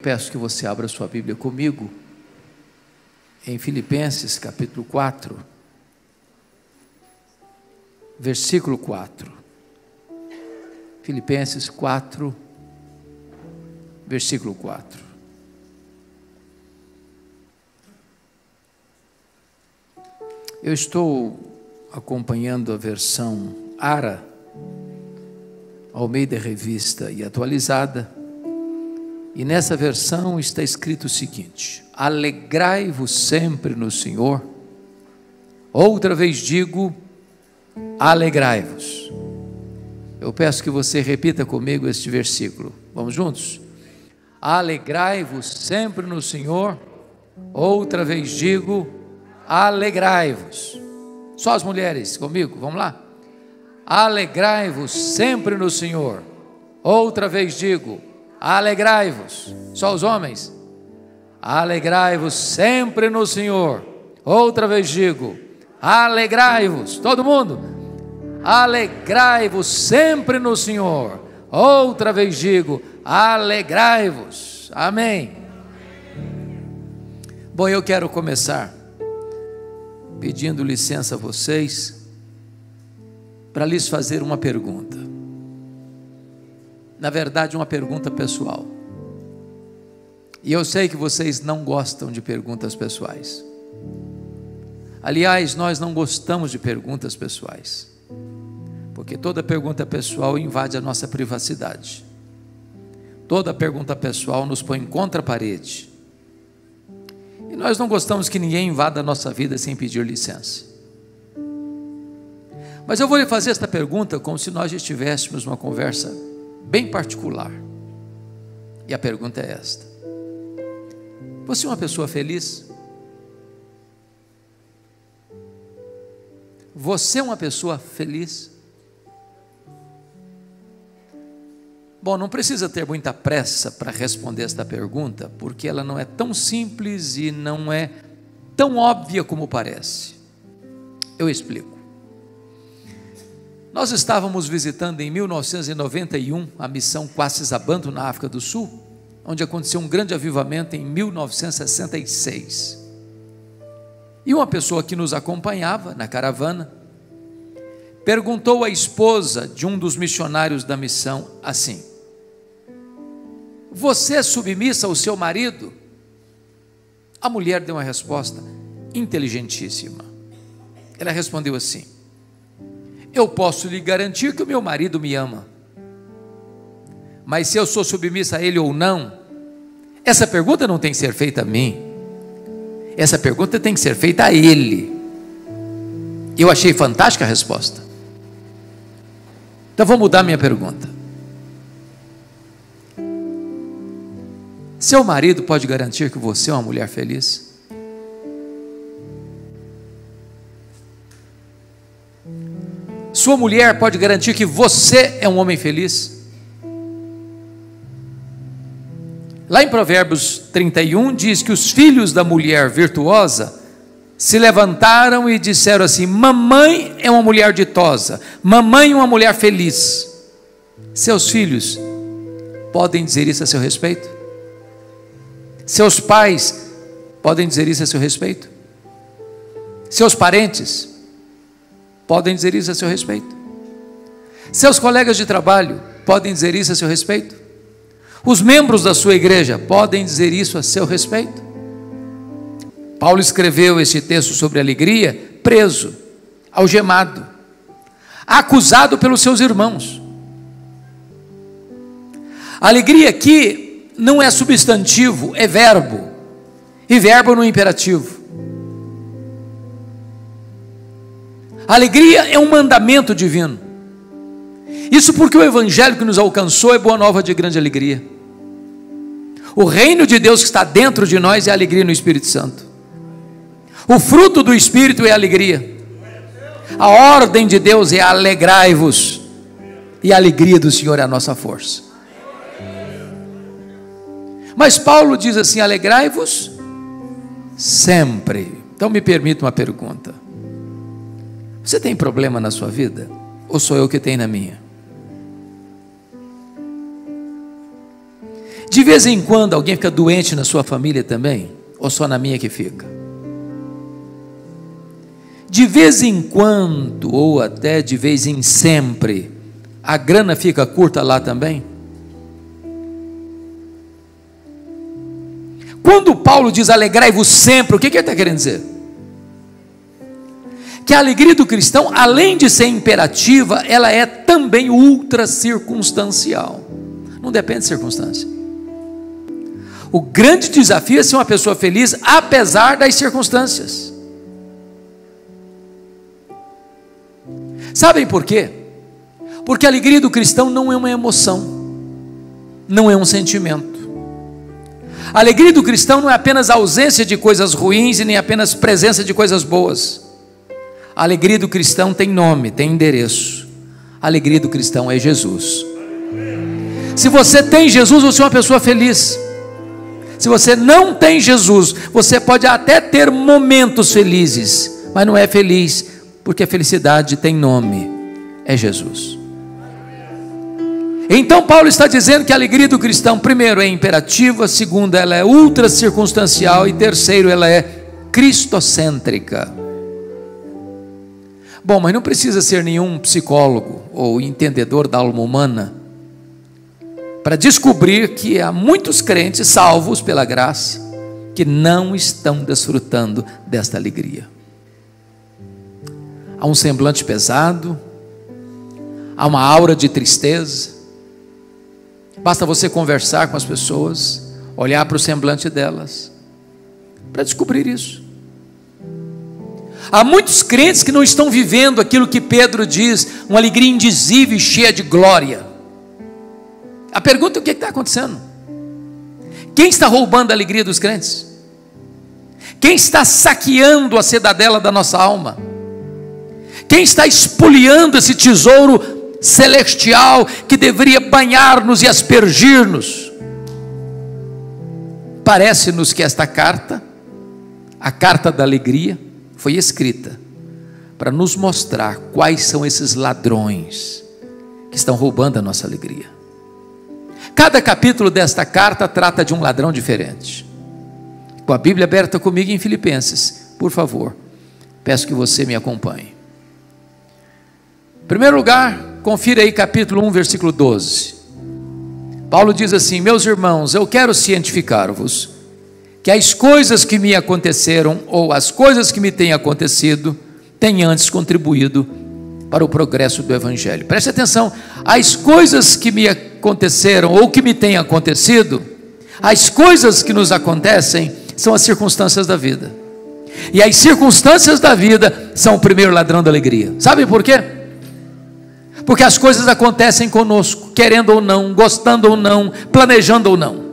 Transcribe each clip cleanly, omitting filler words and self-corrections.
Peço que você abra sua Bíblia comigo em Filipenses capítulo 4, versículo 4. Filipenses 4, versículo 4. Eu estou acompanhando a versão ARA, Almeida Revista e Atualizada, e nessa versão está escrito o seguinte: alegrai-vos sempre no Senhor. Outra vez digo, alegrai-vos. Eu peço que você repita comigo este versículo. Vamos juntos? Alegrai-vos sempre no Senhor. Outra vez digo, alegrai-vos. Só as mulheres comigo, vamos lá? Alegrai-vos sempre no Senhor. Outra vez digo, alegrai-vos. Só os homens? Alegrai-vos sempre no Senhor. Outra vez digo, alegrai-vos. Todo mundo? Alegrai-vos sempre no Senhor. Outra vez digo, alegrai-vos. Amém. Bom, eu quero começar pedindo licença a vocês para lhes fazer uma pergunta. Na verdade, uma pergunta pessoal. E eu sei que vocês não gostam de perguntas pessoais. Aliás, nós não gostamos de perguntas pessoais, porque toda pergunta pessoal invade a nossa privacidade. Toda pergunta pessoal nos põe contra a parede. E nós não gostamos que ninguém invada a nossa vida sem pedir licença. Mas eu vou lhe fazer esta pergunta como se nós estivéssemos numa conversa bem particular. E a pergunta é esta: você é uma pessoa feliz? Você é uma pessoa feliz? Bom, não precisa ter muita pressa para responder esta pergunta, porque ela não é tão simples e não é tão óbvia como parece. Eu explico. Nós estávamos visitando em 1991 a missão Quassisabanto na África do Sul, onde aconteceu um grande avivamento em 1966. E uma pessoa que nos acompanhava na caravana perguntou à esposa de um dos missionários da missão assim: você é submissa ao seu marido? A mulher deu uma resposta inteligentíssima. Ela respondeu assim: eu posso lhe garantir que o meu marido me ama, mas se eu sou submissa a ele ou não, essa pergunta não tem que ser feita a mim, essa pergunta tem que ser feita a ele. Eu achei fantástica a resposta. Então vou mudar minha pergunta. Seu marido pode garantir que você é uma mulher feliz? Sua mulher pode garantir que você é um homem feliz? Lá em Provérbios 31 diz que os filhos da mulher virtuosa se levantaram e disseram assim: mamãe é uma mulher ditosa, mamãe é uma mulher feliz. Seus filhos podem dizer isso a seu respeito? Seus pais podem dizer isso a seu respeito? Seus parentes podem dizer isso a seu respeito? Seus colegas de trabalho podem dizer isso a seu respeito? Os membros da sua igreja podem dizer isso a seu respeito? Paulo escreveu este texto sobre alegria, preso, algemado, acusado pelos seus irmãos. A alegria aqui não é substantivo, é verbo, e verbo no imperativo. A alegria é um mandamento divino. Isso porque o evangelho que nos alcançou é boa nova de grande alegria. O reino de Deus que está dentro de nós é a alegria no Espírito Santo. O fruto do Espírito é a alegria. A ordem de Deus é alegrai-vos, e a alegria do Senhor é a nossa força. Mas Paulo diz assim: alegrai-vos sempre. Então me permita uma pergunta: você tem problema na sua vida? Ou sou eu que tenho na minha? De vez em quando alguém fica doente na sua família também? Ou só na minha que fica? De vez em quando, ou até de vez em sempre, a grana fica curta lá também? Quando Paulo diz alegrai-vos sempre, o que ele está querendo dizer? Que a alegria do cristão, além de ser imperativa, ela é também ultra circunstancial. Não depende de circunstância. O grande desafio é ser uma pessoa feliz apesar das circunstâncias. Sabem por quê? Porque a alegria do cristão não é uma emoção, não é um sentimento. A alegria do cristão não é apenas a ausência de coisas ruins e nem apenas presença de coisas boas. A alegria do cristão tem nome, tem endereço. A alegria do cristão é Jesus. Se você tem Jesus, você é uma pessoa feliz. Se você não tem Jesus, você pode até ter momentos felizes, mas não é feliz, porque a felicidade tem nome, é Jesus. Então Paulo está dizendo que a alegria do cristão, primeiro, é imperativa, segundo, ela é ultra circunstancial, e terceiro, ela é cristocêntrica. Bom, mas não precisa ser nenhum psicólogo ou entendedor da alma humana para descobrir que há muitos crentes salvos pela graça que não estão desfrutando desta alegria. Há um semblante pesado, há uma aura de tristeza. Basta você conversar com as pessoas, olhar para o semblante delas, para descobrir isso. Há muitos crentes que não estão vivendo aquilo que Pedro diz, uma alegria indizível e cheia de glória. A pergunta é: o que está acontecendo? Quem está roubando a alegria dos crentes? Quem está saqueando a cidadela da nossa alma? Quem está espoliando esse tesouro celestial que deveria banhar-nos e aspergir-nos? Parece-nos que esta carta, a carta da alegria, foi escrita para nos mostrar quais são esses ladrões que estão roubando a nossa alegria. Cada capítulo desta carta trata de um ladrão diferente. Com a Bíblia aberta comigo em Filipenses, por favor, peço que você me acompanhe. Em primeiro lugar, confira aí capítulo 1, versículo 12. Paulo diz assim: meus irmãos, eu quero cientificar-vos que as coisas que me aconteceram, ou as coisas que me têm acontecido, têm antes contribuído para o progresso do Evangelho. Preste atenção, as coisas que me aconteceram, ou que me têm acontecido, as coisas que nos acontecem, são as circunstâncias da vida. E as circunstâncias da vida são o primeiro ladrão da alegria. Sabe por quê? Porque as coisas acontecem conosco, querendo ou não, gostando ou não, planejando ou não.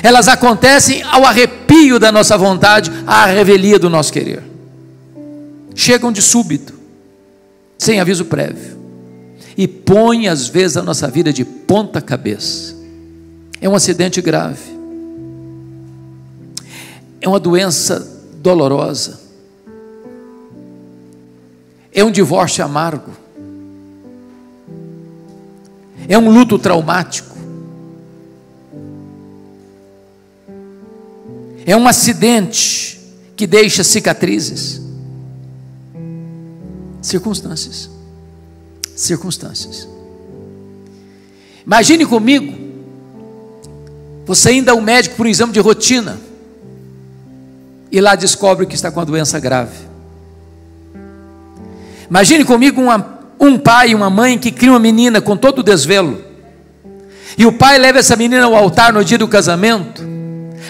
Elas acontecem ao arrepio da nossa vontade, à revelia do nosso querer. Chegam de súbito, sem aviso prévio, e põem às vezes a nossa vida de ponta cabeça. É um acidente grave, é uma doença dolorosa, é um divórcio amargo, é um luto traumático, é um acidente que deixa cicatrizes. Circunstâncias. Imagine comigo, você ainda é um médico por um exame de rotina, e lá descobre que está com uma doença grave. Imagine comigo um pai e uma mãe que cria uma menina com todo o desvelo, e o pai leva essa menina ao altar no dia do casamento,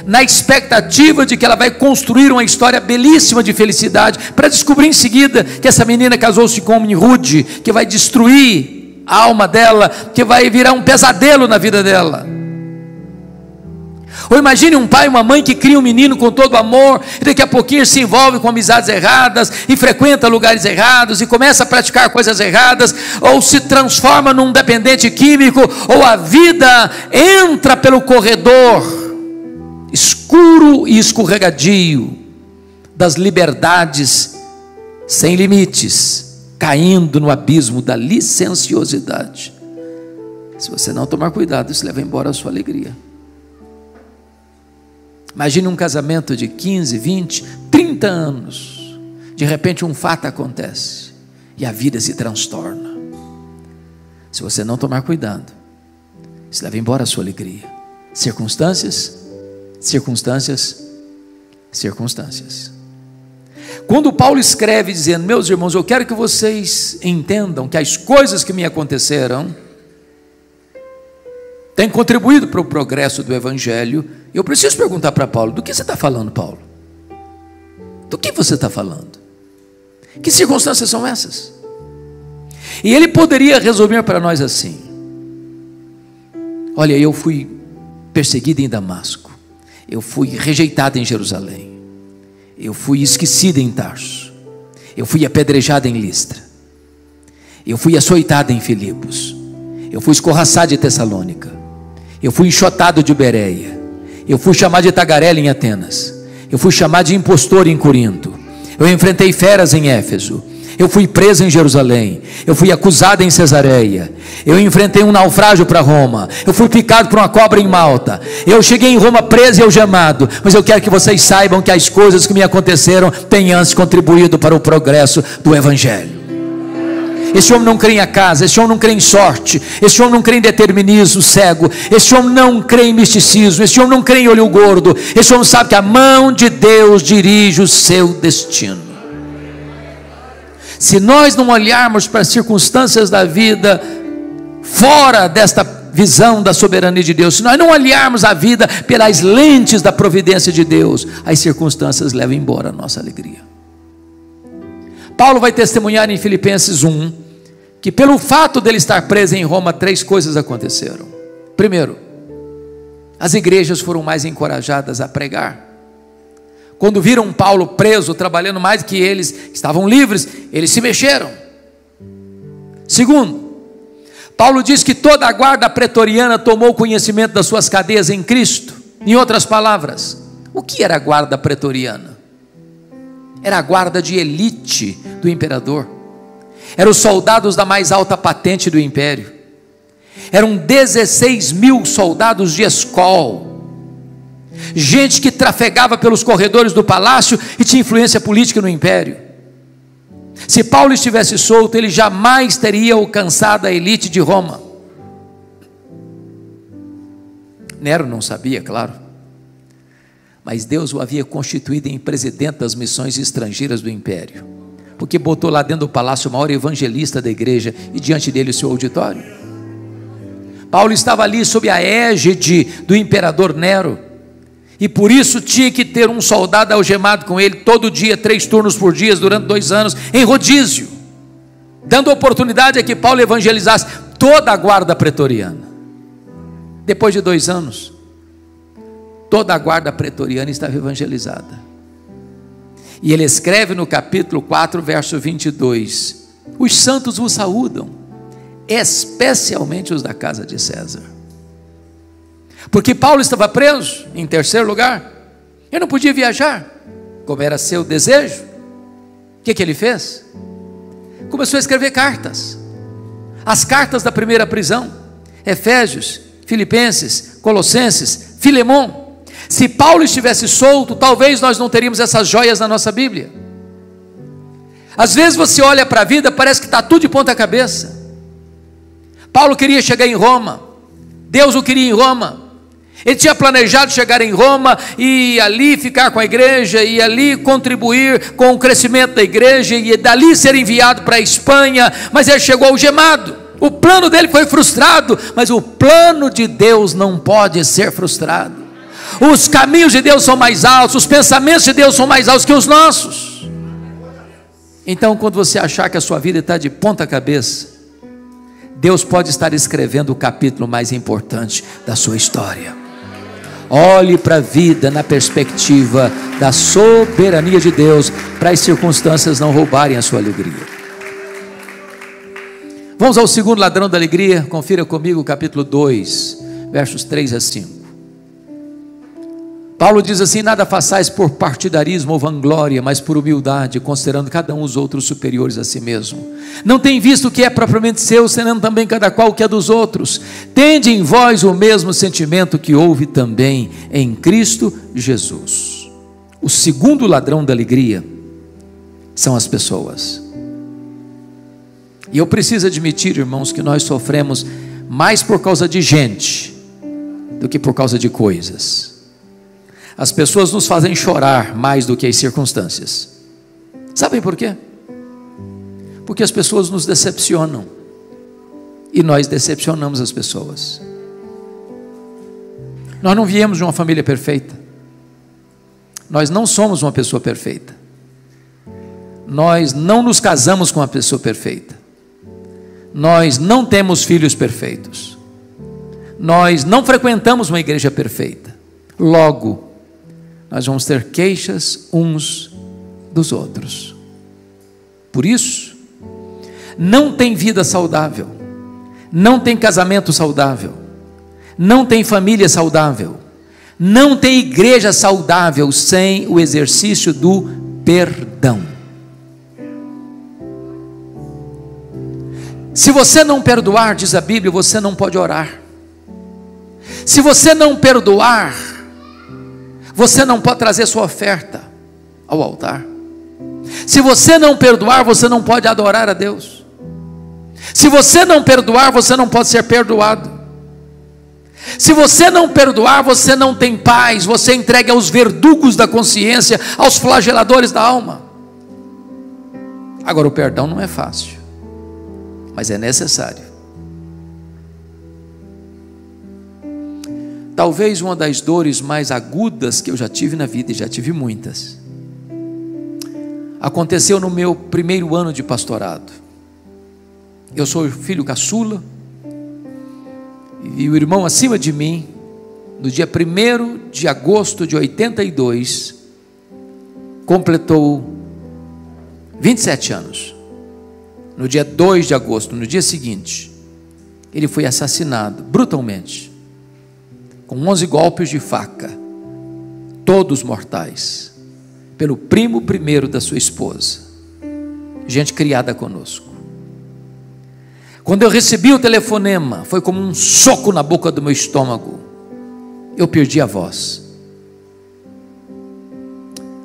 na expectativa de que ela vai construir uma história belíssima de felicidade, para descobrir em seguida que essa menina casou-se com um homem rude, que vai destruir a alma dela, que vai virar um pesadelo na vida dela. Ou imagine um pai e uma mãe que cria um menino com todo amor, e daqui a pouquinho se envolve com amizades erradas, e frequenta lugares errados, e começa a praticar coisas erradas, ou se transforma num dependente químico, ou a vida entra pelo corredor escuro e escorregadio das liberdades sem limites, caindo no abismo da licenciosidade. Se você não tomar cuidado, isso leva embora a sua alegria. Imagine um casamento de 15, 20, 30 anos. De repente um fato acontece e a vida se transtorna. Se você não tomar cuidado, isso leva embora a sua alegria. Circunstâncias. Quando Paulo escreve dizendo: meus irmãos, eu quero que vocês entendam que as coisas que me aconteceram têm contribuído para o progresso do Evangelho, eu preciso perguntar para Paulo: do que você está falando, Paulo? Do que você está falando? Que circunstâncias são essas? E ele poderia resumir para nós assim: olha, eu fui perseguido em Damasco, eu fui rejeitado em Jerusalém, eu fui esquecido em Tarso, eu fui apedrejado em Listra, eu fui açoitado em Filipos, eu fui escorraçado em Tessalônica, eu fui enxotado de Bereia, eu fui chamado de tagarela em Atenas, eu fui chamado de impostor em Corinto, eu enfrentei feras em Éfeso, eu fui preso em Jerusalém, eu fui acusado em Cesareia, eu enfrentei um naufrágio para Roma, eu fui picado por uma cobra em Malta, eu cheguei em Roma preso e algemado. Mas eu quero que vocês saibam que as coisas que me aconteceram têm antes contribuído para o progresso do Evangelho. Esse homem não crê em acaso, esse homem não crê em sorte, esse homem não crê em determinismo cego, esse homem não crê em misticismo, esse homem não crê em olho gordo, esse homem sabe que a mão de Deus dirige o seu destino. Se nós não olharmos para as circunstâncias da vida fora desta visão da soberania de Deus, se nós não olharmos a vida pelas lentes da providência de Deus, as circunstâncias levam embora a nossa alegria. Paulo vai testemunhar em Filipenses 1 que pelo fato dele estar preso em Roma, 3 coisas aconteceram. Primeiro, as igrejas foram mais encorajadas a pregar. Quando viram Paulo preso, trabalhando mais que eles, estavam livres, eles se mexeram. Segundo, Paulo diz que toda a guarda pretoriana tomou conhecimento das suas cadeias em Cristo. Em outras palavras, o que era a guarda pretoriana? Era a guarda de elite do imperador. Eram os soldados da mais alta patente do império. Eram 16 mil soldados de escol. Gente que trafegava pelos corredores do palácio e tinha influência política no império. Se Paulo estivesse solto, ele jamais teria alcançado a elite de Roma. Nero não sabia, claro, mas Deus o havia constituído em presidente das missões estrangeiras do império, porque botou lá dentro do palácio o maior evangelista da igreja e diante dele o seu auditório. Paulo estava ali sob a égide do imperador Nero, e por isso tinha que ter um soldado algemado com ele todo dia, 3 turnos por dia, durante 2 anos, em rodízio, dando oportunidade a que Paulo evangelizasse toda a guarda pretoriana. Depois de 2 anos, toda a guarda pretoriana estava evangelizada, e ele escreve no capítulo 4, verso 22, os santos vos saúdam, especialmente os da casa de César. Porque Paulo estava preso, em terceiro lugar, ele não podia viajar, como era seu desejo. O que ele fez? Começou a escrever cartas, as cartas da primeira prisão, Efésios, Filipenses, Colossenses, Filemon. Se Paulo estivesse solto, talvez nós não teríamos essas joias na nossa Bíblia. Às vezes você olha para a vida, parece que está tudo de ponta cabeça. Paulo queria chegar em Roma, Deus o queria em Roma, ele tinha planejado chegar em Roma e ali ficar com a igreja, e ali contribuir com o crescimento da igreja, e dali ser enviado para a Espanha, mas ele chegou algemado. O plano dele foi frustrado, mas o plano de Deus não pode ser frustrado. Os caminhos de Deus são mais altos, os pensamentos de Deus são mais altos que os nossos. Então, quando você achar que a sua vida está de ponta cabeça, Deus pode estar escrevendo o capítulo mais importante da sua história. Olhe para a vida na perspectiva da soberania de Deus, para as circunstâncias não roubarem a sua alegria. Vamos ao segundo ladrão da alegria. Confira comigo o capítulo 2, versos 3 a 5. Paulo diz assim: nada façais por partidarismo ou vanglória, mas por humildade, considerando cada um os outros superiores a si mesmo. Não tem visto o que é propriamente seu, senão também cada qual o que é dos outros. Tende em vós o mesmo sentimento que houve também em Cristo Jesus. O segundo ladrão da alegria são as pessoas. E eu preciso admitir, irmãos, que nós sofremos mais por causa de gente do que por causa de coisas. As pessoas nos fazem chorar mais do que as circunstâncias. Sabem por quê? Porque as pessoas nos decepcionam e nós decepcionamos as pessoas. Nós não viemos de uma família perfeita. Nós não somos uma pessoa perfeita. Nós não nos casamos com uma pessoa perfeita. Nós não temos filhos perfeitos. Nós não frequentamos uma igreja perfeita. Logo, nós vamos ter queixas uns dos outros. Por isso, não tem vida saudável, não tem casamento saudável, não tem família saudável, não tem igreja saudável sem o exercício do perdão. Se você não perdoar, diz a Bíblia, você não pode orar. Se você não perdoar, você não pode trazer sua oferta ao altar. Se você não perdoar, você não pode adorar a Deus. Se você não perdoar, você não pode ser perdoado. Se você não perdoar, você não tem paz. Você entrega aos verdugos da consciência, aos flageladores da alma. Agora, o perdão não é fácil, mas é necessário. Talvez uma das dores mais agudas que eu já tive na vida, e já tive muitas, aconteceu no meu primeiro ano de pastorado. Eu sou filho caçula, e o irmão acima de mim, no dia 1º de agosto de 82, completou 27 anos. No dia 2 de agosto, no dia seguinte, ele foi assassinado brutalmente, com 11 golpes de faca, todos mortais, pelo primo primeiro da sua esposa, gente criada conosco. Quando eu recebi o telefonema, foi como um soco na boca do meu estômago. Eu perdi a voz.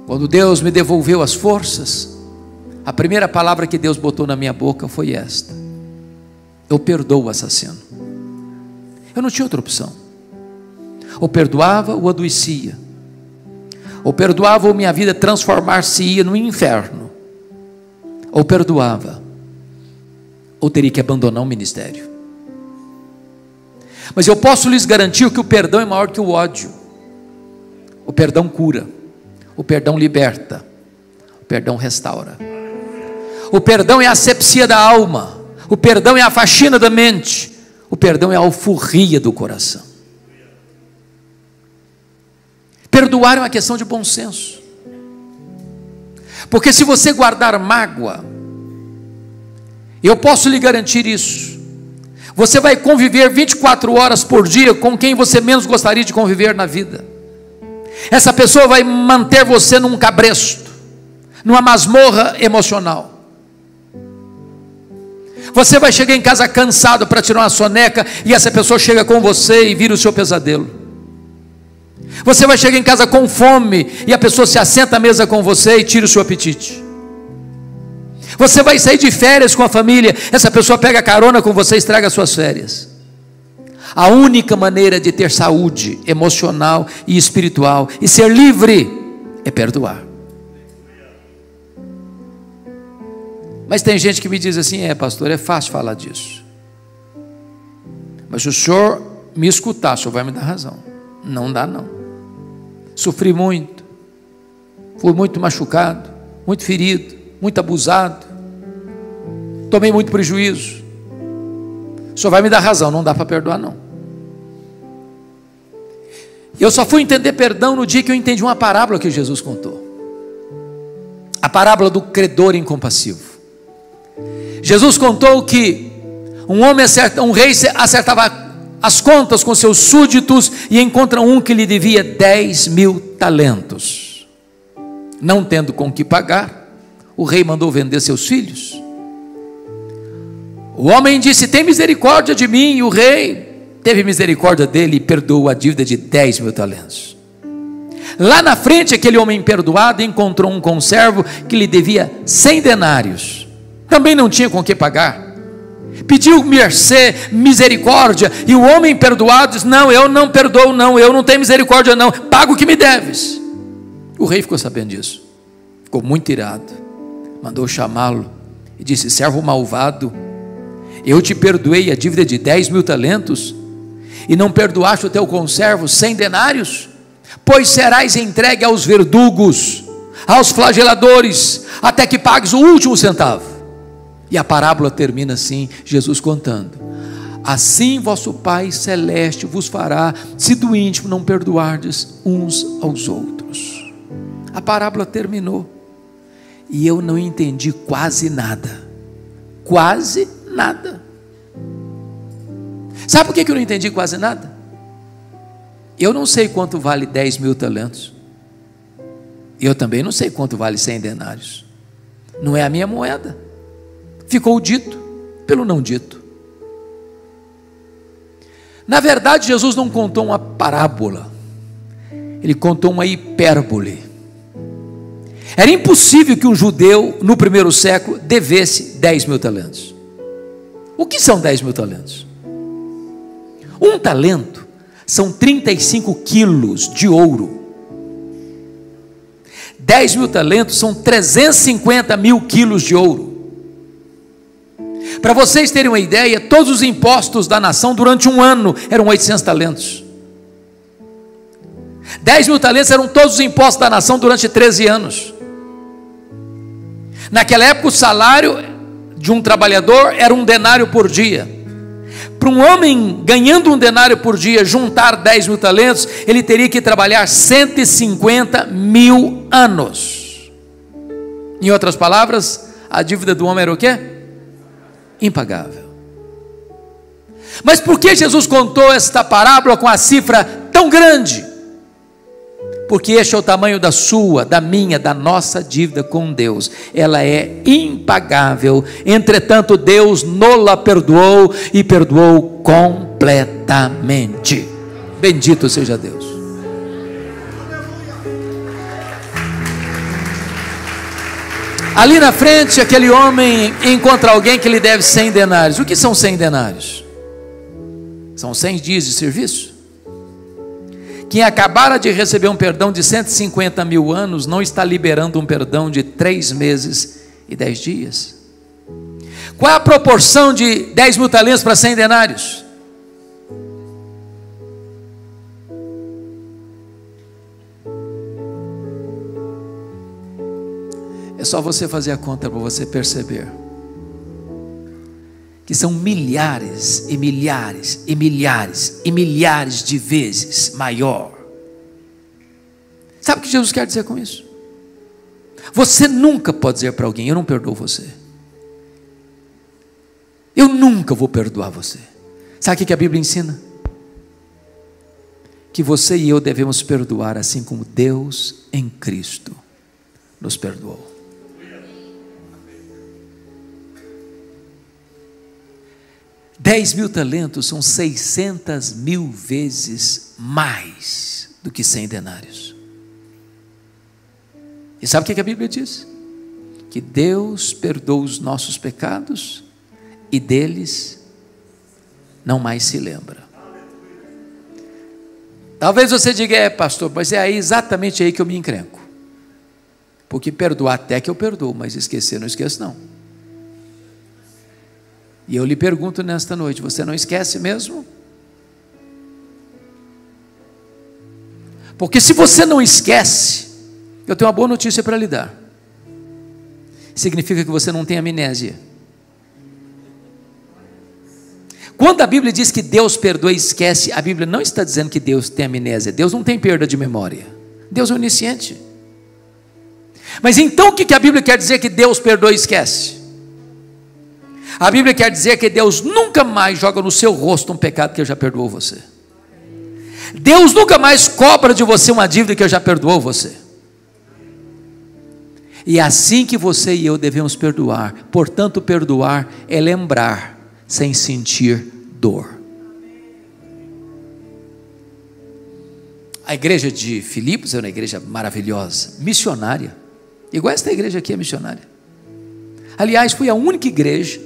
Quando Deus me devolveu as forças, a primeira palavra que Deus botou na minha boca foi esta: eu perdoo o assassino. Eu não tinha outra opção. Ou perdoava ou adoecia. Ou perdoava ou minha vida transformar-se-ia no inferno. Ou perdoava ou teria que abandonar o ministério. Mas eu posso lhes garantir que o perdão é maior que o ódio. O perdão cura, o perdão liberta, o perdão restaura. O perdão é a asepsia da alma, o perdão é a faxina da mente, o perdão é a alforria do coração. Perdoar é uma questão de bom senso, porque se você guardar mágoa, eu posso lhe garantir isso, você vai conviver 24 horas por dia com quem você menos gostaria de conviver na vida. Essa pessoa vai manter você num cabresto, numa masmorra emocional. Você vai chegar em casa cansado para tirar uma soneca, e essa pessoa chega com você e vira o seu pesadelo. Você vai chegar em casa com fome, e a pessoa se assenta à mesa com você e tira o seu apetite. Você vai sair de férias com a família, essa pessoa pega carona com você e estraga as suas férias. A única maneira de ter saúde emocional e espiritual e ser livre é perdoar. Mas tem gente que me diz assim: pastor, é fácil falar disso, mas se o senhor me escutar, o senhor vai me dar razão. Não dá não. Sofri muito, fui muito machucado, muito ferido, muito abusado, tomei muito prejuízo. O senhor vai me dar razão, não dá para perdoar não. Eu só fui entender perdão no dia que eu entendi uma parábola que Jesus contou, a parábola do credor incompassivo. Jesus contou que um rei acertava as contas com seus súditos e encontra um que lhe devia 10.000 talentos. Não tendo com que pagar, o rei mandou vender seus filhos. O homem disse: tem misericórdia de mim. E o rei teve misericórdia dele e perdoou a dívida de 10.000 talentos. Lá na frente, aquele homem perdoado encontrou um conservo que lhe devia 100 denários. Também não tinha com que pagar. Pediu mercê, misericórdia, e o homem perdoado disse: não, eu não perdoo, não, eu não tenho misericórdia, não, paga o que me deves. O rei ficou sabendo disso, ficou muito irado, mandou chamá-lo e disse: servo malvado, eu te perdoei a dívida de 10.000 talentos e não perdoaste o teu conservo 100 denários? Pois serás entregue aos verdugos, aos flageladores, até que pagues o último centavo. E a parábola termina assim, Jesus contando: assim vosso Pai Celeste vos fará, se do íntimo não perdoardes uns aos outros. A parábola terminou, e eu não entendi quase nada, quase nada. Sabe por que eu não entendi quase nada? Eu não sei quanto vale 10.000 talentos, e eu também não sei quanto vale 100 denários, não é a minha moeda. Ficou dito pelo não dito. Na verdade, Jesus não contou uma parábola, ele contou uma hipérbole. Era impossível que um judeu no primeiro século devesse 10.000 talentos. O que são 10.000 talentos? Um talento são 35 quilos de ouro. 10.000 talentos são 350.000 quilos de ouro. Para vocês terem uma ideia, todos os impostos da nação durante um ano eram 800 talentos. 10.000 talentos eram todos os impostos da nação durante 13 anos. Naquela época o salário de um trabalhador era 1 denário por dia. Para um homem ganhando 1 denário por dia juntar 10.000 talentos, ele teria que trabalhar 150.000 anos. Em outras palavras, a dívida do homem era o quê? Impagável. Mas por que Jesus contou esta parábola com a cifra tão grande? Porque este é o tamanho da sua, da minha, da nossa dívida com Deus. Ela é impagável. Entretanto, Deus nola perdoou e perdoou completamente. Bendito seja Deus. Ali na frente, aquele homem encontra alguém que lhe deve 100 denários. O que são 100 denários? São 100 dias de serviço. Quem acabara de receber um perdão de 150.000 anos, não está liberando um perdão de 3 meses e 10 dias. Qual é a proporção de 10.000 talentos para 100 denários? É só você fazer a conta para você perceber que são milhares e milhares e milhares e milhares de vezes maior. Sabe o que Jesus quer dizer com isso? Você nunca pode dizer para alguém: eu não perdoo você, eu nunca vou perdoar você. Sabe o que a Bíblia ensina? Que você e eu devemos perdoar assim como Deus em Cristo nos perdoou. 10.000 talentos são 600.000 vezes mais do que 100 denários. E sabe o que a Bíblia diz? Que Deus perdoa os nossos pecados e deles não mais se lembra. Talvez você diga: pastor, mas é aí, exatamente aí que eu me encrenco. Porque perdoar até que eu perdoo, mas esquecer não esqueço não. E eu lhe pergunto nesta noite: você não esquece mesmo? Porque se você não esquece, eu tenho uma boa notícia para lhe dar. Significa que você não tem amnésia. Quando a Bíblia diz que Deus perdoa e esquece, a Bíblia não está dizendo que Deus tem amnésia. Deus não tem perda de memória. Deus é onisciente. Mas então o que a Bíblia quer dizer que Deus perdoa e esquece? A Bíblia quer dizer que Deus nunca mais joga no seu rosto um pecado que Ele já perdoou você. Deus nunca mais cobra de você uma dívida que Ele já perdoou você. E é assim que você e eu devemos perdoar. Portanto, perdoar é lembrar sem sentir dor. A igreja de Filipos é uma igreja maravilhosa, missionária, igual esta igreja aqui é missionária. Aliás, foi a única igreja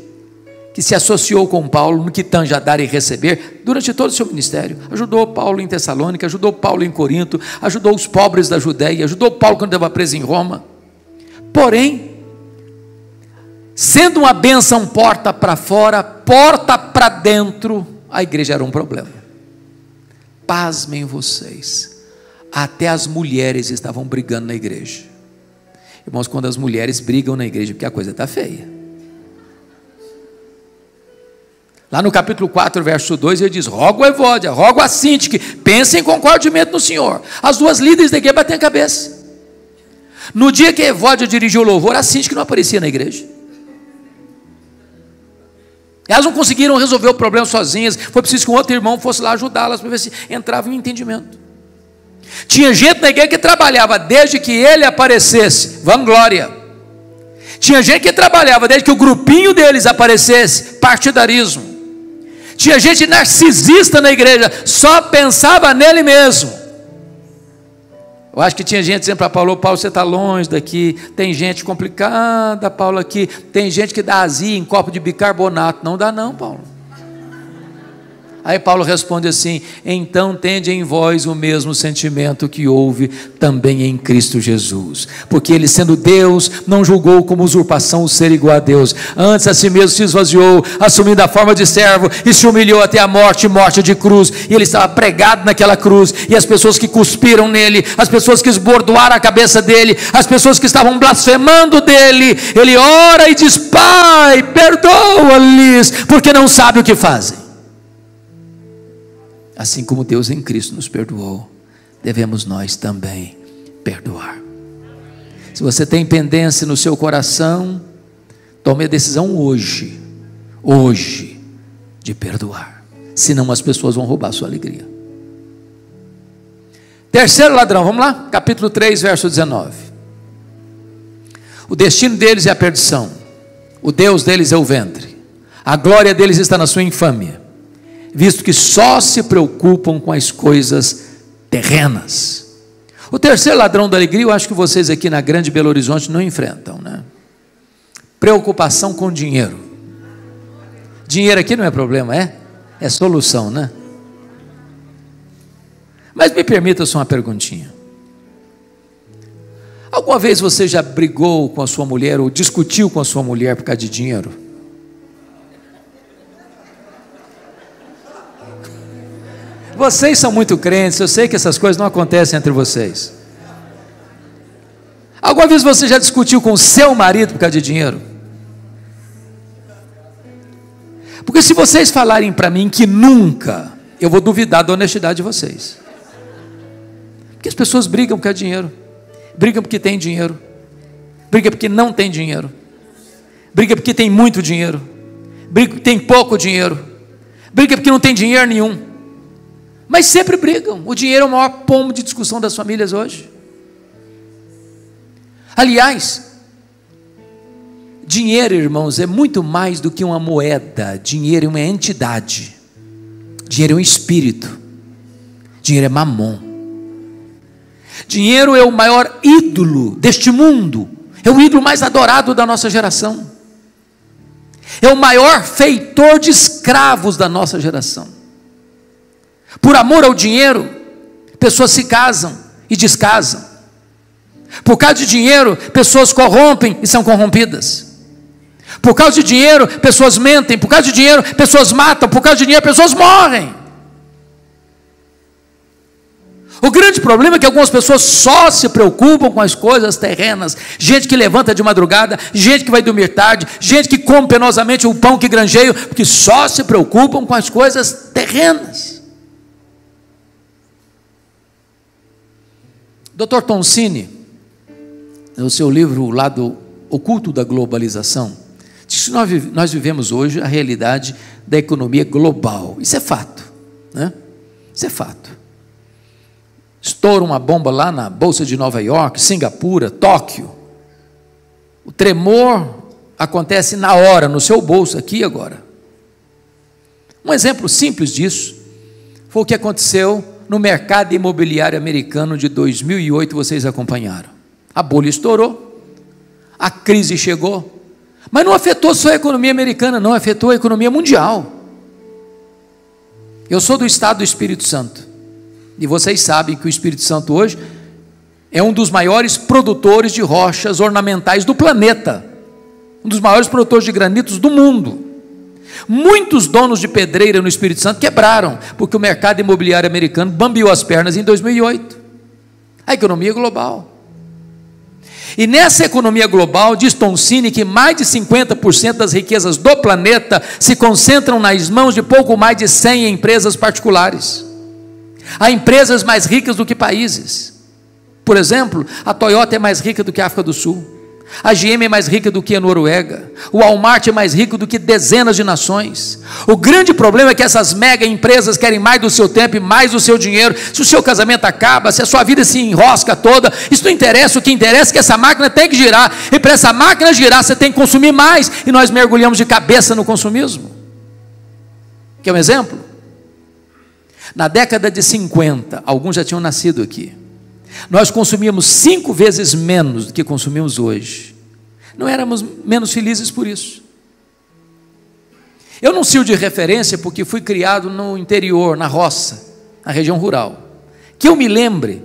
que se associou com Paulo no que tange a dar e receber durante todo o seu ministério. Ajudou Paulo em Tessalônica, ajudou Paulo em Corinto, ajudou os pobres da Judéia, ajudou Paulo quando estava preso em Roma. Porém, sendo uma bênção porta para fora, porta para dentro, a igreja era um problema. Pasmem vocês, até as mulheres estavam brigando na igreja. Irmãos, quando as mulheres brigam na igreja, porque a coisa está feia. Lá no capítulo 4, verso 2, ele diz: rogo a Evódia, rogo a Sintique, pensem com cordialmente no Senhor. As duas líderes da igreja batem a cabeça. No dia que a Evódia dirigiu o louvor, a Sintique não aparecia na igreja. Elas não conseguiram resolver o problema sozinhas, foi preciso que um outro irmão fosse lá ajudá-las, para ver se entrava em entendimento. Tinha gente na igreja que trabalhava desde que ele aparecesse, vanglória. Tinha gente que trabalhava desde que o grupinho deles aparecesse, partidarismo. Tinha gente narcisista na igreja, só pensava nele mesmo. Eu acho que tinha gente dizendo para Paulo: Paulo, você está longe daqui, tem gente complicada, Paulo, aqui, tem gente que dá azia em copo de bicarbonato. Não dá não, Paulo. Aí Paulo responde assim: então tende em vós o mesmo sentimento que houve também em Cristo Jesus, porque ele, sendo Deus, não julgou como usurpação o ser igual a Deus, antes a si mesmo se esvaziou, assumindo a forma de servo, e se humilhou até a morte, morte de cruz. E ele estava pregado naquela cruz, e as pessoas que cuspiram nele, as pessoas que esbordoaram a cabeça dele, as pessoas que estavam blasfemando dele, ele ora e diz: Pai, perdoa-lhes, porque não sabem o que fazem. Assim como Deus em Cristo nos perdoou, devemos nós também perdoar. Se você tem pendência no seu coração, tome a decisão hoje, de perdoar. Senão as pessoas vão roubar a sua alegria. Terceiro ladrão, vamos lá? Capítulo 3, verso 19. O destino deles é a perdição, o Deus deles é o ventre, a glória deles está na sua infâmia, visto que só se preocupam com as coisas terrenas. O terceiro ladrão da alegria, eu acho que vocês aqui na Grande Belo Horizonte não enfrentam, né? Preocupação com dinheiro. Dinheiro aqui não é problema, é solução, né? Mas me permita só uma perguntinha. Alguma vez você já brigou com a sua mulher ou discutiu com a sua mulher por causa de dinheiro? Vocês são muito crentes, eu sei que essas coisas não acontecem entre vocês. Alguma vez você já discutiu com o seu marido por causa de dinheiro? Porque se vocês falarem para mim que nunca, eu vou duvidar da honestidade de vocês. Porque as pessoas brigam por causa de dinheiro, brigam porque tem dinheiro, brigam porque não tem dinheiro, brigam porque tem muito dinheiro, brigam porque tem pouco dinheiro, brigam porque não tem dinheiro nenhum. Mas sempre brigam. O dinheiro é o maior pomo de discussão das famílias hoje. Aliás, dinheiro, irmãos, é muito mais do que uma moeda. Dinheiro é uma entidade. Dinheiro é um espírito. Dinheiro é mamon. Dinheiro é o maior ídolo deste mundo. É o ídolo mais adorado da nossa geração. É o maior feitor de escravos da nossa geração. Por amor ao dinheiro, pessoas se casam e descasam. Por causa de dinheiro, pessoas corrompem e são corrompidas. Por causa de dinheiro, pessoas mentem. Por causa de dinheiro, pessoas matam. Por causa de dinheiro, pessoas morrem. O grande problema é que algumas pessoas só se preocupam com as coisas terrenas. Gente que levanta de madrugada, gente que vai dormir tarde, gente que come penosamente o pão que granjeia, porque só se preocupam com as coisas terrenas. Dr. Toncini, no seu livro O Lado Oculto da Globalização, isso nós vivemos hoje a realidade da economia global. Isso é fato, né? Isso é fato. Estoura uma bomba lá na Bolsa de Nova York, Singapura, Tóquio. O tremor acontece na hora, no seu bolso, aqui e agora. Um exemplo simples disso foi o que aconteceu no mercado imobiliário americano de 2008, vocês acompanharam. A bolha estourou, a crise chegou, mas não afetou só a economia americana, não, afetou a economia mundial. Eu sou do estado do Espírito Santo, e vocês sabem que o Espírito Santo hoje é um dos maiores produtores de rochas ornamentais do planeta, um dos maiores produtores de granitos do mundo. Muitos donos de pedreira no Espírito Santo quebraram, porque o mercado imobiliário americano bambeou as pernas em 2008. A economia global. E nessa economia global, diz Tom Cine que mais de 50% das riquezas do planeta se concentram nas mãos de pouco mais de 100 empresas particulares. Há empresas mais ricas do que países. Por exemplo, a Toyota é mais rica do que a África do Sul. A GM é mais rica do que a Noruega. O Walmart é mais rico do que dezenas de nações. O grande problema é que essas mega empresas querem mais do seu tempo e mais do seu dinheiro. Se o seu casamento acaba, se a sua vida se enrosca toda, isso não interessa. O que interessa é que essa máquina tem que girar. E para essa máquina girar, você tem que consumir mais. E nós mergulhamos de cabeça no consumismo. Quer um exemplo? Na década de 50, alguns já tinham nascido aqui, nós consumíamos 5 vezes menos do que consumimos hoje. Não éramos menos felizes por isso. Eu não sirvo de referência porque fui criado no interior, na roça, na região rural. Que eu me lembre,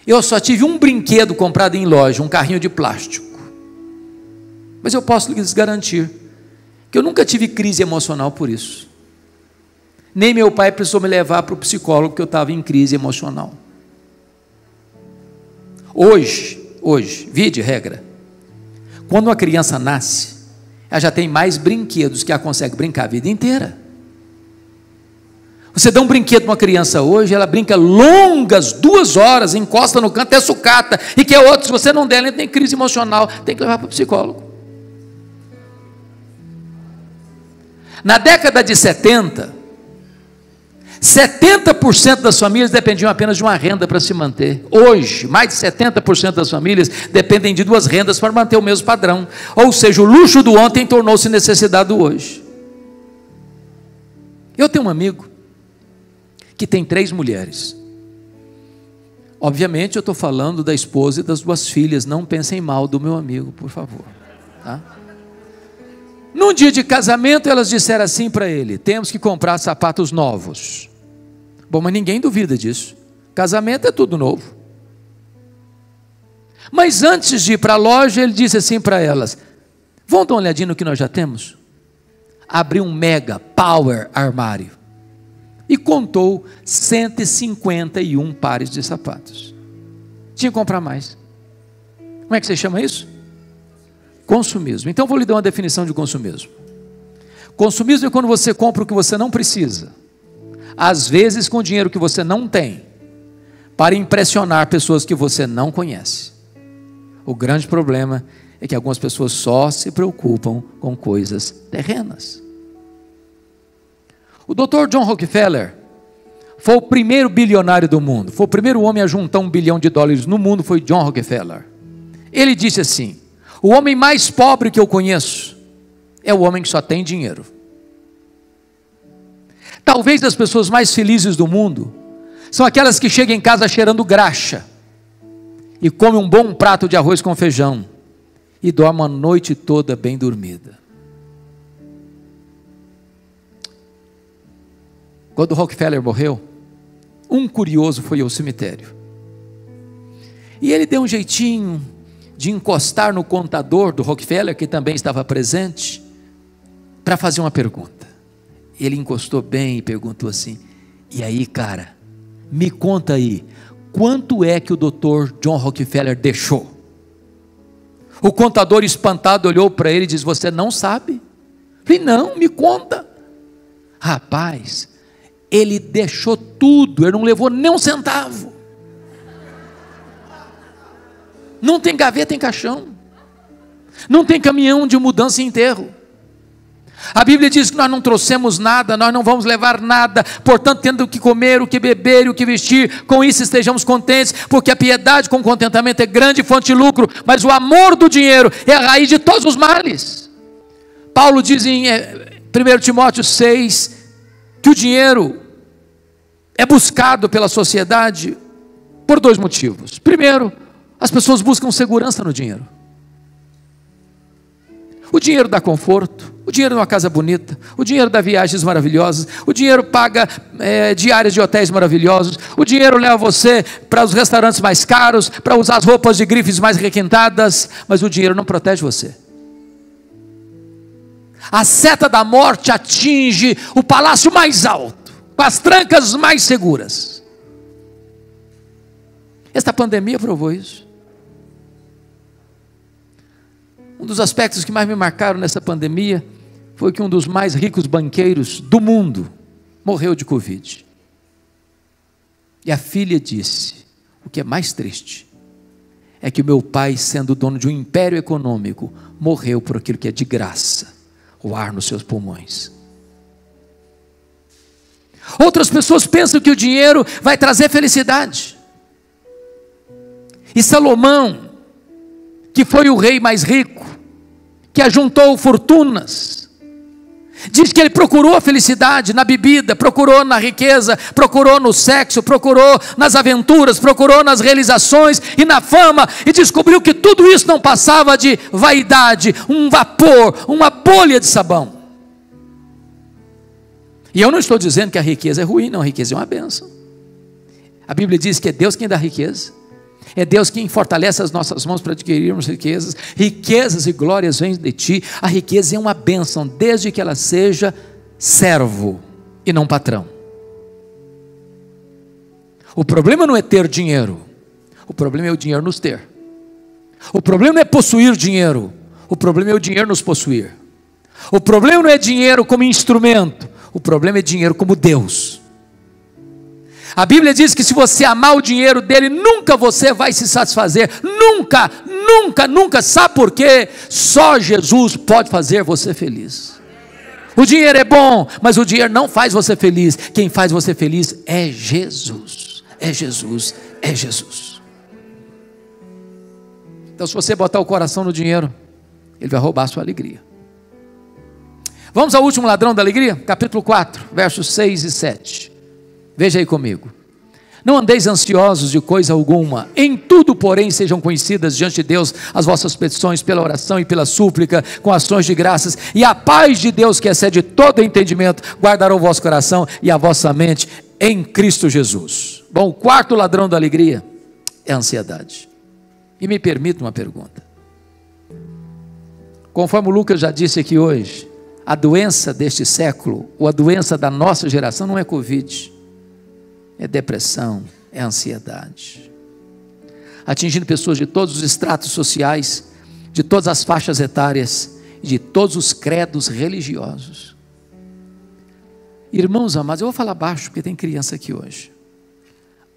eu só tive um brinquedo comprado em loja, um carrinho de plástico. Mas eu posso lhes garantir que eu nunca tive crise emocional por isso. Nem meu pai precisou me levar para o psicólogo porque eu estava em crise emocional. Hoje, via de regra, quando uma criança nasce, ela já tem mais brinquedos que ela consegue brincar a vida inteira. Você dá um brinquedo para uma criança hoje, ela brinca longas 2 horas, encosta no canto, até sucata, e quer outro. Se você não der, ela tem crise emocional, tem que levar para o psicólogo. Na década de 70% das famílias dependiam apenas de uma renda para se manter. Hoje, mais de 70% das famílias dependem de 2 rendas para manter o mesmo padrão. Ou seja, o luxo do ontem tornou-se necessidade do hoje. Eu tenho um amigo que tem 3 mulheres. Obviamente eu estou falando da esposa e das 2 filhas. Não pensem mal do meu amigo, por favor, tá? Num dia de casamento, elas disseram assim para ele: temos que comprar sapatos novos. Bom, mas ninguém duvida disso. Casamento é tudo novo. Mas antes de ir para a loja, ele disse assim para elas: vamos dar uma olhadinha no que nós já temos? Abriu um mega power armário e contou 151 pares de sapatos. Tinha que comprar mais. Como é que você chama isso? Consumismo. Então vou lhe dar uma definição de consumismo. Consumismo é quando você compra o que você não precisa, às vezes com dinheiro que você não tem, para impressionar pessoas que você não conhece. O grande problema é que algumas pessoas só se preocupam com coisas terrenas. O Dr. John Rockefeller foi o primeiro bilionário do mundo, foi o primeiro homem a juntar $1 bilhão no mundo, foi John Rockefeller. Ele disse assim: o homem mais pobre que eu conheço é o homem que só tem dinheiro. Talvez as pessoas mais felizes do mundo são aquelas que chegam em casa cheirando graxa e comem um bom prato de arroz com feijão e dormem a noite toda bem dormida. Quando Rockefeller morreu, um curioso foi ao cemitério e ele deu um jeitinho de encostar no contador do Rockefeller, que também estava presente, para fazer uma pergunta. Ele encostou bem e perguntou assim: e aí, cara, me conta aí, quanto é que o Dr. John Rockefeller deixou? O contador, espantado, olhou para ele e disse: você não sabe? Falei: não, me conta. Rapaz, ele deixou tudo, ele não levou nem um centavo. Não tem gaveta em caixão, não tem caminhão de mudança e enterro. A Bíblia diz que nós não trouxemos nada, nós não vamos levar nada, portanto, tendo o que comer, o que beber e o que vestir, com isso estejamos contentes, porque a piedade com contentamento é grande fonte de lucro, mas o amor do dinheiro é a raiz de todos os males. Paulo diz em 1 Timóteo 6, que o dinheiro é buscado pela sociedade por dois motivos. Primeiro, as pessoas buscam segurança no dinheiro. O dinheiro dá conforto, o dinheiro dá uma casa bonita, o dinheiro dá viagens maravilhosas, o dinheiro paga diárias de hotéis maravilhosos, o dinheiro leva você para os restaurantes mais caros, para usar as roupas de grifes mais requintadas, mas o dinheiro não protege você. A seta da morte atinge o palácio mais alto, com as trancas mais seguras. Esta pandemia provou isso. Um dos aspectos que mais me marcaram nessa pandemia foi que um dos mais ricos banqueiros do mundo morreu de Covid. E a filha disse: o que é mais triste é que o meu pai, sendo dono de um império econômico, morreu por aquilo que é de graça, o ar nos seus pulmões. Outras pessoas pensam que o dinheiro vai trazer felicidade. E Salomão, que foi o rei mais rico, que ajuntou fortunas, diz que ele procurou a felicidade na bebida, procurou na riqueza, procurou no sexo, procurou nas aventuras, procurou nas realizações e na fama, e descobriu que tudo isso não passava de vaidade, um vapor, uma bolha de sabão. E eu não estou dizendo que a riqueza é ruim, não, a riqueza é uma bênção. A Bíblia diz que é Deus quem dá riqueza. É Deus quem fortalece as nossas mãos para adquirirmos riquezas. Riquezas e glórias vêm de ti. A riqueza é uma bênção, desde que ela seja servo e não patrão. O problema não é ter dinheiro, o problema é o dinheiro nos ter. O problema não é possuir dinheiro, o problema é o dinheiro nos possuir. O problema não é dinheiro como instrumento, o problema é dinheiro como Deus. A Bíblia diz que se você amar o dinheiro dele, nunca você vai se satisfazer, nunca, nunca, nunca. Sabe por quê? Só Jesus pode fazer você feliz. O dinheiro é bom, mas o dinheiro não faz você feliz. Quem faz você feliz é Jesus, é Jesus, é Jesus. Então, se você botar o coração no dinheiro, ele vai roubar a sua alegria. Vamos ao último ladrão da alegria? Capítulo 4, versos 6 e 7. Veja aí comigo. Não andeis ansiosos de coisa alguma, em tudo, porém, sejam conhecidas diante de Deus as vossas petições pela oração e pela súplica, com ações de graças, e a paz de Deus, que excede todo entendimento, guardará o vosso coração e a vossa mente em Cristo Jesus. Bom, o quarto ladrão da alegria é a ansiedade. E me permita uma pergunta. Conforme o Lucas já disse aqui hoje, a doença deste século, ou a doença da nossa geração, não é Covid, é depressão, é ansiedade, atingindo pessoas de todos os estratos sociais, de todas as faixas etárias, e de todos os credos religiosos. Irmãos amados, eu vou falar baixo, porque tem criança aqui hoje.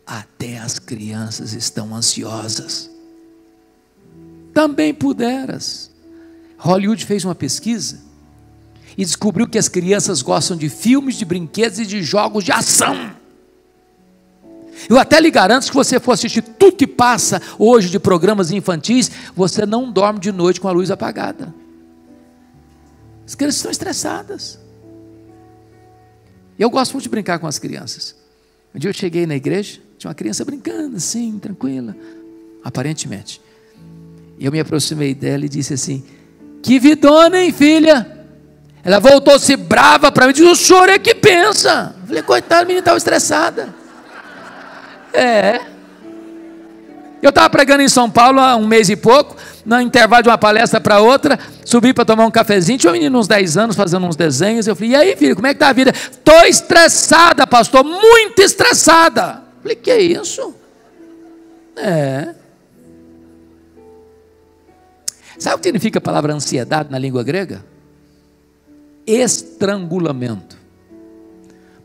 Até as crianças estão ansiosas. Também puderas. Hollywood fez uma pesquisa, e descobriu que as crianças gostam de filmes, de brinquedos e de jogos de ação. Eu até lhe garanto que se você for assistir tudo que passa hoje de programas infantis, você não dorme de noite com a luz apagada. As crianças estão estressadas. Eu gosto muito de brincar com as crianças. Um dia eu cheguei na igreja, tinha uma criança brincando assim, tranquila, aparentemente. E eu me aproximei dela e disse assim: que vidona, hein, filha? Ela voltou-se brava para mim e disse: o senhor é que pensa. Eu falei: coitada, a menina estava estressada. Eu estava pregando em São Paulo há um mês e pouco, no intervalo de uma palestra para outra, subi para tomar um cafezinho, tinha um menino uns 10 anos fazendo uns desenhos, eu falei: e aí, filho, como é que está a vida? Estou estressada, pastor, muito estressada. Eu falei: que é isso? Sabe o que significa a palavra ansiedade na língua grega? Estrangulamento,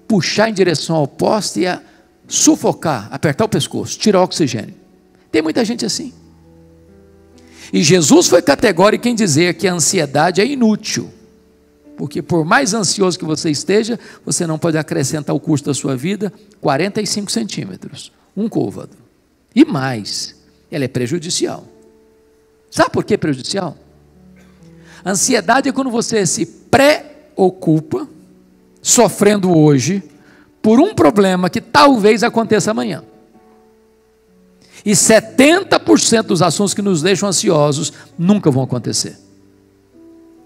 puxar em direção ao poste e sufocar, apertar o pescoço, tirar o oxigênio. Tem muita gente assim. E Jesus foi categórico em dizer que a ansiedade é inútil. Porque por mais ansioso que você esteja, você não pode acrescentar ao curso da sua vida 45 centímetros, um côvado. E mais, ela é prejudicial. Sabe por que prejudicial? Ansiedade é quando você se preocupa, sofrendo hoje, por um problema que talvez aconteça amanhã. E 70% dos assuntos que nos deixam ansiosos nunca vão acontecer.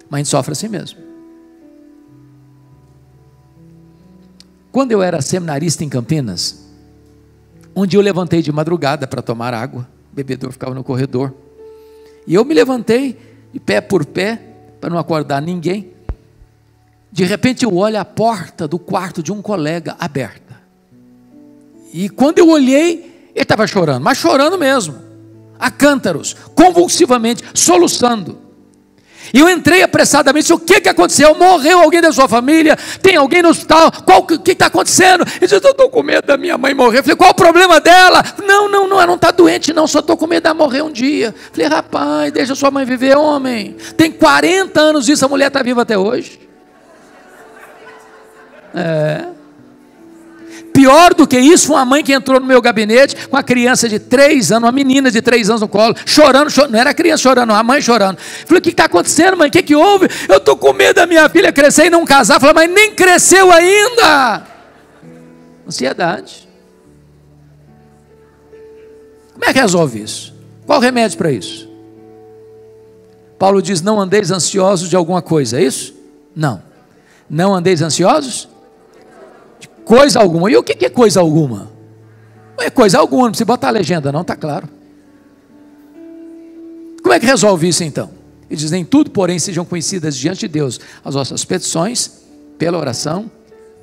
Mas a gente sofre assim mesmo. Quando eu era seminarista em Campinas, um dia eu levantei de madrugada para tomar água, o bebedor ficava no corredor, e eu me levantei de pé por pé, para não acordar ninguém. De repente eu olho a porta do quarto de um colega aberta, e quando eu olhei, ele estava chorando, mas chorando mesmo, a cântaros, convulsivamente, soluçando. E eu entrei apressadamente, disse, o que aconteceu? Morreu alguém da sua família? Tem alguém no hospital? O que está acontecendo? Ele disse, eu estou com medo da minha mãe morrer. Eu falei, qual o problema dela? Não, ela não está doente não, só estou com medo dela morrer um dia. Eu falei, rapaz, deixa sua mãe viver, homem. Tem 40 anos isso, a mulher está viva até hoje. Pior do que isso, uma mãe que entrou no meu gabinete com a criança de 3 anos, uma menina de 3 anos no colo, chorando, não era a criança chorando, a mãe chorando. Falei, o que está acontecendo, mãe? O que houve? Eu estou com medo da minha filha crescer e não casar. Falei, mas nem cresceu ainda. Ansiedade. Como é que resolve isso? Qual o remédio para isso? Paulo diz, não andeis ansiosos de alguma coisa, é isso? Não andeis ansiosos? Coisa alguma. E o que é coisa alguma? Não é coisa alguma, não precisa botar a legenda não, está claro. Como é que resolve isso então? Ele diz, em tudo porém sejam conhecidas diante de Deus as vossas petições, pela oração,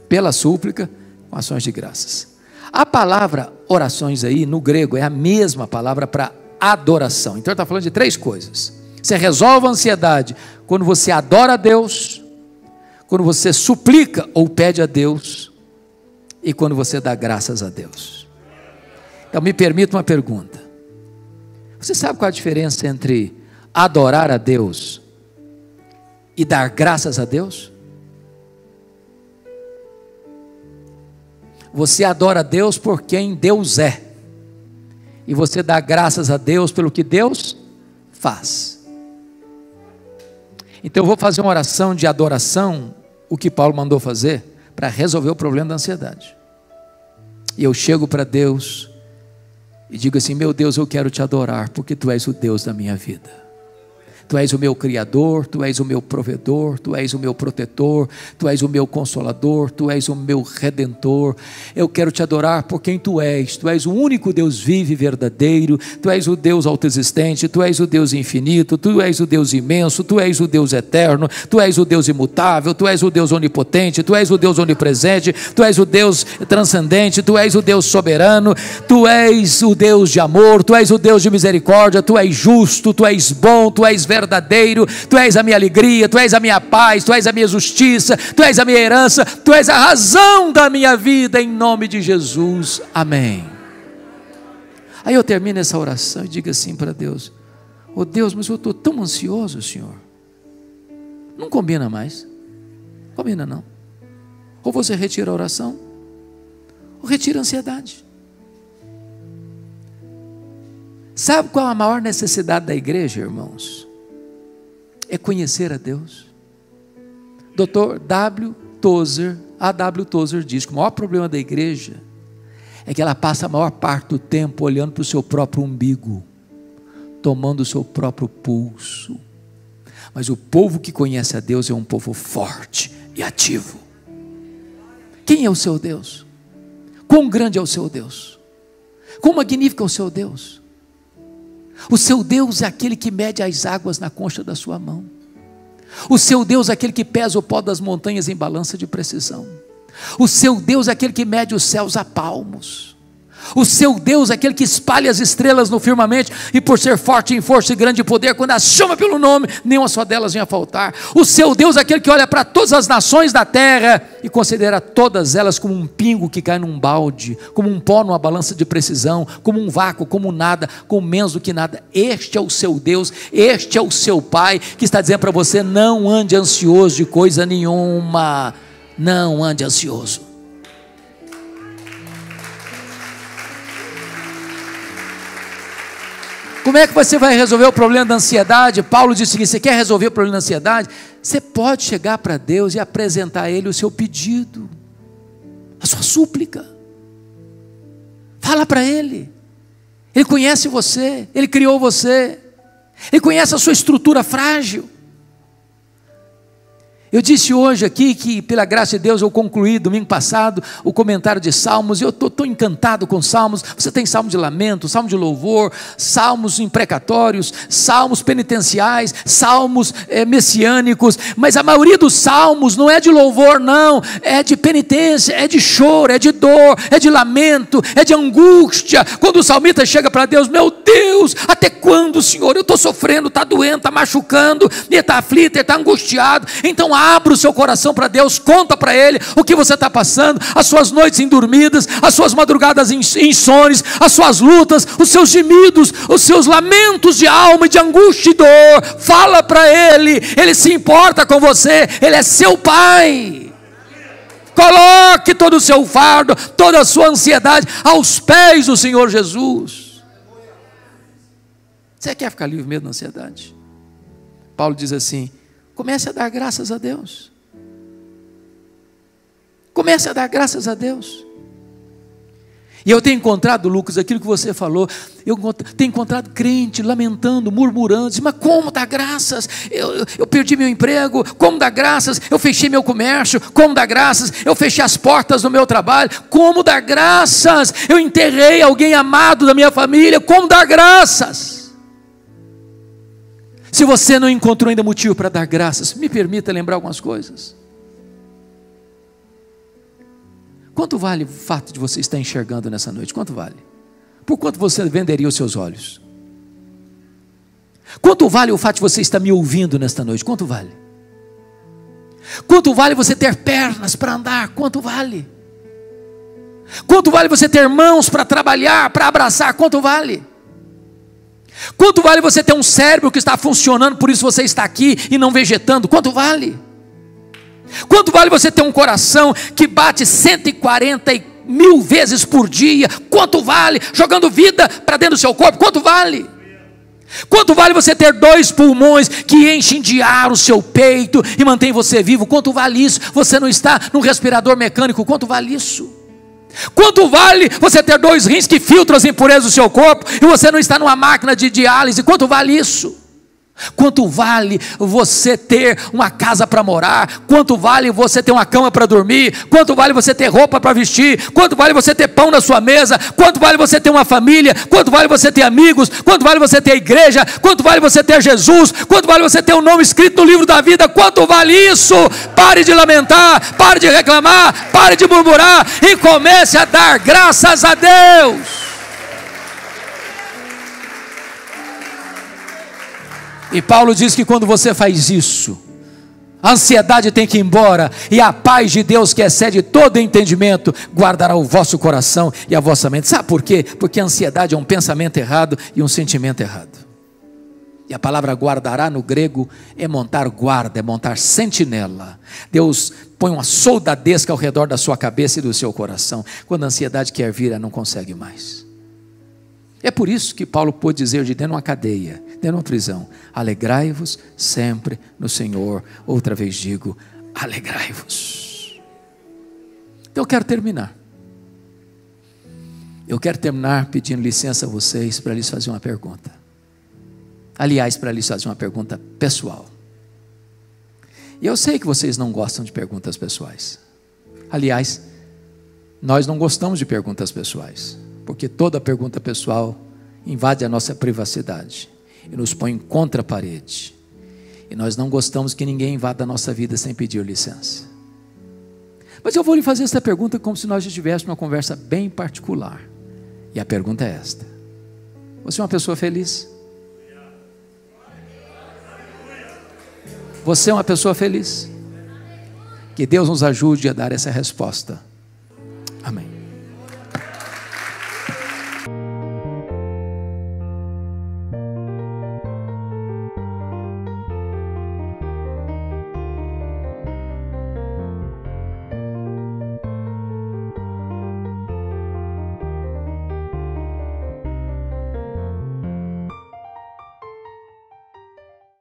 pela súplica, com ações de graças. A palavra orações aí, no grego, é a mesma palavra para adoração. Então ele está falando de 3 coisas. Você resolve a ansiedade quando você adora a Deus, quando você suplica ou pede a Deus, e quando você dá graças a Deus. Então me permita uma pergunta. Você sabe qual a diferença entre adorar a Deus e dar graças a Deus? Você adora a Deus por quem Deus é, e você dá graças a Deus pelo que Deus faz. Então eu vou fazer uma oração de adoração, o que Paulo mandou fazer, para resolver o problema da ansiedade. E eu chego para Deus e digo assim, meu Deus, eu quero te adorar, porque Tu és o Deus da minha vida. Tu és o meu Criador, Tu és o meu provedor, Tu és o meu protetor, Tu és o meu consolador, Tu és o meu redentor. Eu quero te adorar por quem Tu és o único Deus vivo e verdadeiro, Tu és o Deus autoexistente, Tu és o Deus infinito, Tu és o Deus imenso, Tu és o Deus eterno, Tu és o Deus imutável, Tu és o Deus onipotente, Tu és o Deus onipresente, Tu és o Deus transcendente, Tu és o Deus soberano, Tu és o Deus de amor, Tu és o Deus de misericórdia, Tu és justo, Tu és bom, Tu és verdadeiro, Tu és a minha alegria, Tu és a minha paz, Tu és a minha justiça, Tu és a minha herança, Tu és a razão da minha vida, em nome de Jesus, amém. Aí eu termino essa oração e digo assim para Deus, oh Deus, mas eu estou tão ansioso, Senhor, não combina mais, combina não, ou você retira a oração, ou retira a ansiedade. Sabe qual a maior necessidade da igreja, irmãos? É conhecer a Deus. Dr. A.W. Tozer diz que o maior problema da igreja é que ela passa a maior parte do tempo olhando para o seu próprio umbigo, tomando o seu próprio pulso. Mas o povo que conhece a Deus é um povo forte e ativo. Quem é o seu Deus? Quão grande é o seu Deus? Quão magnífico é o seu Deus? O seu Deus é aquele que mede as águas na concha da sua mão. O seu Deus é aquele que pesa o pó das montanhas em balança de precisão. O seu Deus é aquele que mede os céus a palmos. O seu Deus é aquele que espalha as estrelas no firmamento, e por ser forte em força e grande poder, quando as chama pelo nome, nenhuma só delas vem a faltar. O seu Deus é aquele que olha para todas as nações da terra e considera todas elas como um pingo que cai num balde, como um pó numa balança de precisão, como um vácuo, como nada, como menos do que nada. Este é o seu Deus, este é o seu Pai, que está dizendo para você: não ande ansioso de coisa nenhuma, não ande ansioso. Como é que você vai resolver o problema da ansiedade? Paulo disse o seguinte: você quer resolver o problema da ansiedade? Você pode chegar para Deus e apresentar a Ele o seu pedido, a sua súplica. Fala para Ele. Ele conhece você, Ele criou você, Ele conhece a sua estrutura frágil. Eu disse hoje aqui que, pela graça de Deus, eu concluí domingo passado o comentário de Salmos, e eu estou tão encantado com Salmos. Você tem Salmo de lamento, Salmo de louvor, Salmos imprecatórios, Salmos penitenciais, Salmos messiânicos, mas a maioria dos Salmos não é de louvor não, é de penitência, é de choro, é de dor, é de lamento, é de angústia. Quando o salmista chega para Deus: meu Deus, até quando, Senhor? Eu estou sofrendo, está doendo, está machucando, ele está aflito, ele está angustiado. Então abra o seu coração para Deus, conta para Ele o que você está passando, as suas noites indormidas, as suas madrugadas insones, as suas lutas, os seus gemidos, os seus lamentos de alma e de angústia e dor. Fala para Ele, Ele se importa com você, Ele é seu Pai. Coloque todo o seu fardo, toda a sua ansiedade aos pés do Senhor Jesus. Você quer ficar livre mesmo da ansiedade? Paulo diz assim: comece a dar graças a Deus. Comece a dar graças a Deus. E eu tenho encontrado, Lucas, aquilo que você falou, eu tenho encontrado crente lamentando, murmurando, mas como dar graças? Eu perdi meu emprego, como dar graças? Eu fechei meu comércio, como dar graças? Eu fechei as portas do meu trabalho, como dar graças? Eu enterrei alguém amado da minha família, como dar graças? Se você não encontrou ainda motivo para dar graças, me permita lembrar algumas coisas. Quanto vale o fato de você estar enxergando nessa noite? Quanto vale? Por quanto você venderia os seus olhos? Quanto vale o fato de você estar me ouvindo nesta noite? Quanto vale? Quanto vale você ter pernas para andar? Quanto vale? Quanto vale você ter mãos para trabalhar, para abraçar? Quanto vale? Quanto vale você ter um cérebro que está funcionando, por isso você está aqui e não vegetando? Quanto vale? Quanto vale você ter um coração que bate 140.000 vezes por dia? Quanto vale? Jogando vida para dentro do seu corpo? Quanto vale? Quanto vale você ter 2 pulmões que enchem de ar o seu peito e mantém você vivo? Quanto vale isso? Você não está num respirador mecânico? Quanto vale isso? Quanto vale você ter 2 rins que filtram as impurezas do seu corpo e você não está numa máquina de diálise? Quanto vale isso? Quanto vale você ter uma casa para morar? Quanto vale você ter uma cama para dormir? Quanto vale você ter roupa para vestir? Quanto vale você ter pão na sua mesa? Quanto vale você ter uma família? Quanto vale você ter amigos? Quanto vale você ter a igreja? Quanto vale você ter Jesus? Quanto vale você ter um nome escrito no livro da vida? Quanto vale isso? Pare de lamentar, pare de reclamar, pare de murmurar e comece a dar graças a Deus. E Paulo diz que quando você faz isso, a ansiedade tem que ir embora, e a paz de Deus, que excede todo entendimento, guardará o vosso coração e a vossa mente. Sabe por quê? Porque a ansiedade é um pensamento errado e um sentimento errado. E a palavra guardará no grego é montar guarda, é montar sentinela. Deus põe uma soldadesca ao redor da sua cabeça e do seu coração. Quando a ansiedade quer vir, ela não consegue mais. É por isso que Paulo pôde dizer de dentro de uma cadeia, dentro de uma prisão: alegrai-vos sempre no Senhor. Outra vez digo, alegrai-vos. Então eu quero terminar. Eu quero terminar pedindo licença a vocês para lhes fazer uma pergunta. Aliás, para lhes fazer uma pergunta pessoal. E eu sei que vocês não gostam de perguntas pessoais. Aliás, nós não gostamos de perguntas pessoais, porque toda pergunta pessoal invade a nossa privacidade e nos põe contra a parede. E nós não gostamos que ninguém invada a nossa vida sem pedir licença. Mas eu vou lhe fazer essa pergunta como se nós estivéssemos uma conversa bem particular. E a pergunta é esta: você é uma pessoa feliz? Você é uma pessoa feliz? Que Deus nos ajude a dar essa resposta. Amém.